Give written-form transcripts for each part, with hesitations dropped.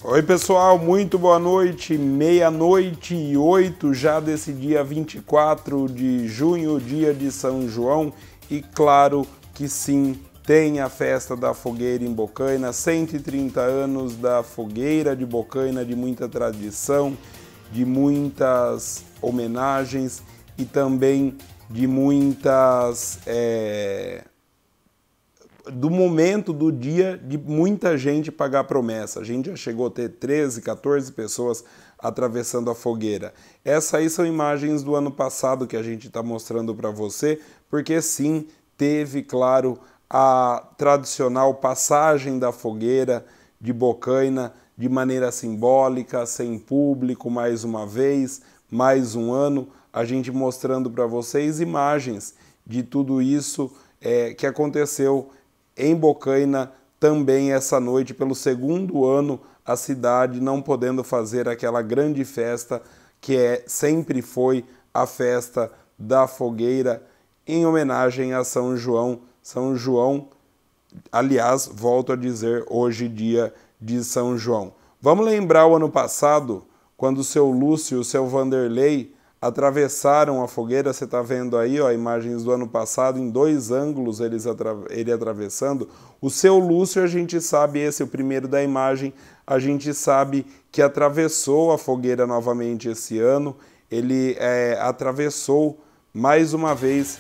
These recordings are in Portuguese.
Oi pessoal, muito boa noite, meia-noite e 8 já desse dia 24 de junho, dia de São João, e claro que sim, tem a festa da fogueira em Bocaina, 130 anos da fogueira de Bocaina, de muita tradição, de muitas homenagens e também de muitas... do momento do dia de muita gente pagar promessa. A gente já chegou a ter 13, 14 pessoas atravessando a fogueira. Essas aí são imagens do ano passado que a gente está mostrando para você, porque sim, teve, claro, a tradicional passagem da fogueira de Bocaina de maneira simbólica, sem público, mais uma vez, mais um ano, a gente mostrando para vocês imagens de tudo isso que aconteceu em Bocaina também essa noite, pelo segundo ano, a cidade não podendo fazer aquela grande festa que sempre foi a festa da fogueira em homenagem a São João. São João, aliás, volto a dizer, hoje dia de São João. Vamos lembrar o ano passado, quando o seu Lúcio e o seu Vanderlei atravessaram a fogueira. Você está vendo aí, ó, imagens do ano passado, em dois ângulos ele atravessando. O seu Lúcio, a gente sabe, esse é o primeiro da imagem, a gente sabe que atravessou a fogueira novamente esse ano. Ele atravessou mais uma vez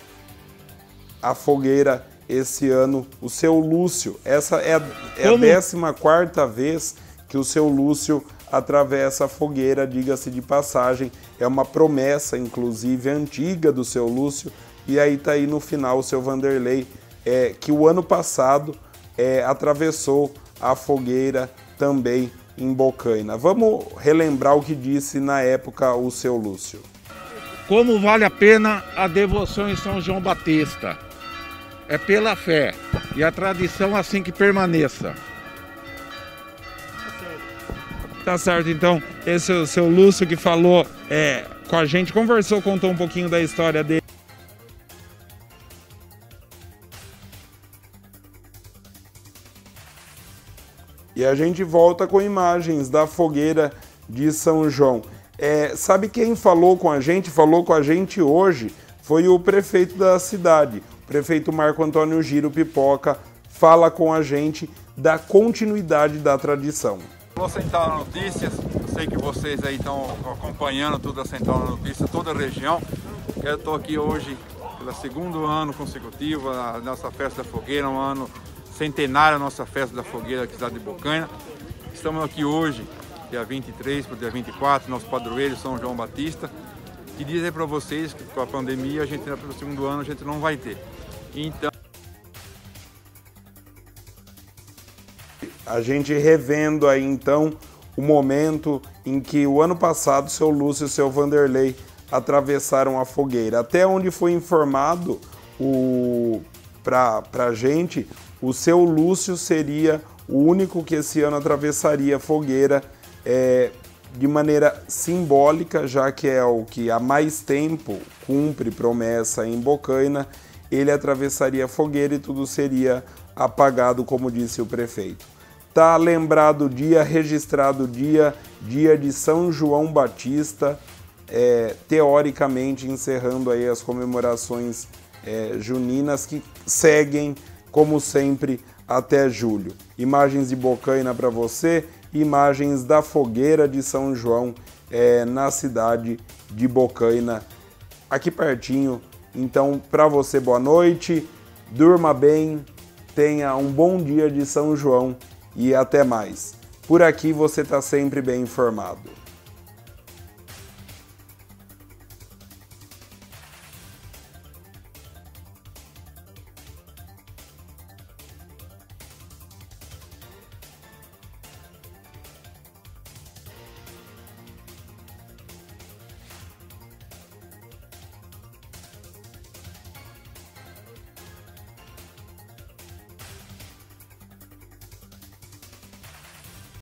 a fogueira esse ano, o seu Lúcio. Essa é a 14ª vez que o seu Lúcio atravessa a fogueira, diga-se de passagem, é uma promessa, inclusive, antiga do seu Lúcio, e aí tá aí no final o seu Vanderlei, que o ano passado atravessou a fogueira também em Bocaina. Vamos relembrar o que disse na época o seu Lúcio. Como vale a pena a devoção em São João Batista? É pela fé, e a tradição assim que permaneça. Tá certo, então, esse é o seu Lúcio que falou com a gente, conversou, contou um pouquinho da história dele. E a gente volta com imagens da fogueira de São João. Sabe quem falou com a gente hoje? Foi o prefeito da cidade, o prefeito Marco Antônio Giro Pipoca, fala com a gente da continuidade da tradição. Alô, Central Notícias, eu sei que vocês aí estão acompanhando toda a Central Notícias, toda a região. Eu estou aqui hoje pelo segundo ano consecutivo, a nossa festa da fogueira, um ano centenário, a nossa festa da fogueira aqui na cidade de Bocaina. Estamos aqui hoje, dia 23 para o dia 24, nosso padroeiro São João Batista. E dizer para vocês que com a pandemia, a gente pelo segundo ano, a gente não vai ter. Então, a gente revendo aí então o momento em que o ano passado seu Lúcio e seu Vanderlei atravessaram a fogueira. Até onde foi informado pra gente, o seu Lúcio seria o único que esse ano atravessaria a fogueira de maneira simbólica, já que é o que há mais tempo cumpre promessa em Bocaina. Ele atravessaria a fogueira e tudo seria apagado, como disse o prefeito. Tá lembrado o dia, registrado o dia de São João Batista, teoricamente encerrando aí as comemorações juninas que seguem, como sempre, até julho. Imagens de Bocaina para você, imagens da fogueira de São João na cidade de Bocaina, aqui pertinho. Então, para você, boa noite, durma bem, tenha um bom dia de São João. E até mais. Por aqui você está sempre bem informado.